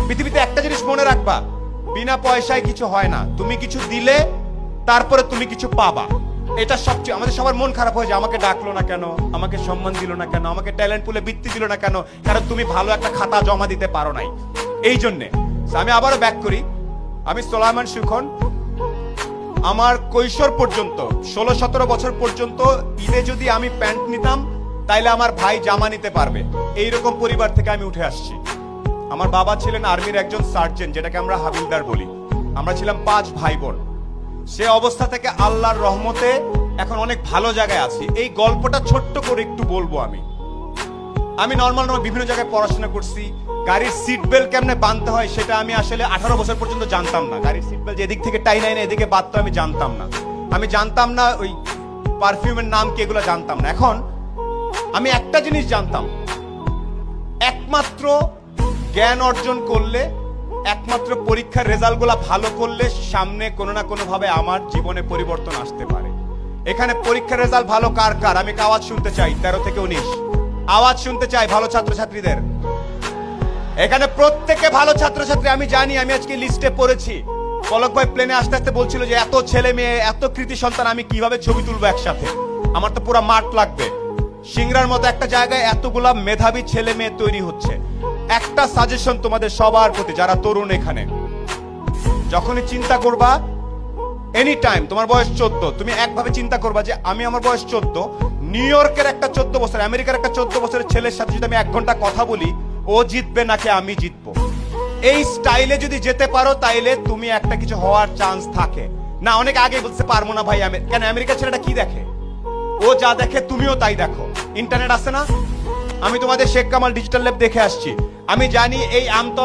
পৃথিবীতে একটা জিনিস মনে রাখবা, বিনা পয়সায় কিছু হয় না। তুমি কিছু দিলে তারপরে তুমি কিছু পাবা। এটা সবচেয়ে আমাদের সবার মন খারাপ হয়ে যায়, আমাকে ডাকলো না কেন, আমাকে সম্মান দিল না কেন, আমাকে ট্যালেন্ট পুলে বৃত্তি দিল না কেন, কারণ তুমি ভালো একটা খাতা জমা দিতে পারো নাই। এই জন্যে আমি আবারও ব্যাক করি, আমি সোলায়মান সুখন। আমার কৈশোর পর্যন্ত 16-17 বছর পর্যন্ত ঈদে যদি আমি প্যান্ট নিতাম তাইলে আমার ভাই জামা নিতে পারবে, এইরকম পরিবার থেকে আমি উঠে আসছি। আমার বাবা ছিলেন আর্মির একজন সার্জেন্ট, যেটাকে আমরা হাবিলদার বলি। আমরা ছিলাম 5 ভাই বোন। সে অবস্থা থেকে আল্লাহর রহমতে এখন অনেক ভালো জায়গায় আছি। এই গল্পটা ছোট্ট করে একটু বলবো। আমি নর্মাল বিভিন্ন জায়গায় পড়াশোনা করছি। গাড়ির সিট বেল্ট কেমনে বাঁধতে হয় সেটা আমি আসলে 18 বছর পর্যন্ত জানতাম না। গাড়ির সিট বেল্ট এদিক থেকে টাই নাই না এদিকে বাঁধতে আমি জানতাম না। আমি জানতাম না ওই পারফিউমের নাম কি, এগুলো জানতাম না। এখন আমি একটা জিনিস জানতাম, একমাত্র জ্ঞান অর্জন করলে, একমাত্র পরীক্ষার রেজাল্টগুলো ভালো করলে সামনে কোনো না কোনো ভাবে আমার জীবনে পরিবর্তন আসতে পারে। এখানে পরীক্ষার রেজাল্ট ভালো কার কার আমি আওয়াজ শুনতে চাই। 13 থেকে 19 আওয়াজ শুনতে চাই ভালো ছাত্রছাত্রীদের। এখানে প্রত্যেকে ভালো ছাত্রছাত্রী আমি জানি। আমি আজকে লিস্টে পড়েছি, পলক ভাই প্লেনে আসতে আসতে বলছিল যে এত ছেলে মেয়ে, এত কৃতি সন্তান আমি কিভাবে ছবি তুলবো একসাথে, আমার তো পুরো মাঠ লাগবে। সিংড়ার মতো একটা জায়গায় এতগুলা মেধাবী ছেলে মেয়ে তৈরি হচ্ছে। একটা সাজেশন তোমাদের সবার প্রতি, যারা তরুণ, এখানে যখনই চিন্তা করবা, এনি টাইম, তোমার বয়স 14, তুমি একভাবে চিন্তা করবা যে আমি, আমার বয়স 14, নিউ ইয়র্কের একটা 14 বছর, আমেরিকার একটা 14 বছরের ছেলের সাথে যদি আমি 1 ঘন্টা কথা বলি, ও জিতবে নাকি আমি জিতবো। এই স্টাইলে যদি যেতে পারো তাইলে তুমি একটা কিছু হওয়ার চান্স থাকে। না, অনেক আগে বলতে পারবো না ভাই, কেন আমেরিকার ছেলেটা কি দেখে, ও যা দেখে তুমিও তাই দেখো। ইন্টারনেট আছে না, আমি তোমাদের শেখ কামাল ডিজিটাল ল্যাব দেখে আসছি। আমি জানি এই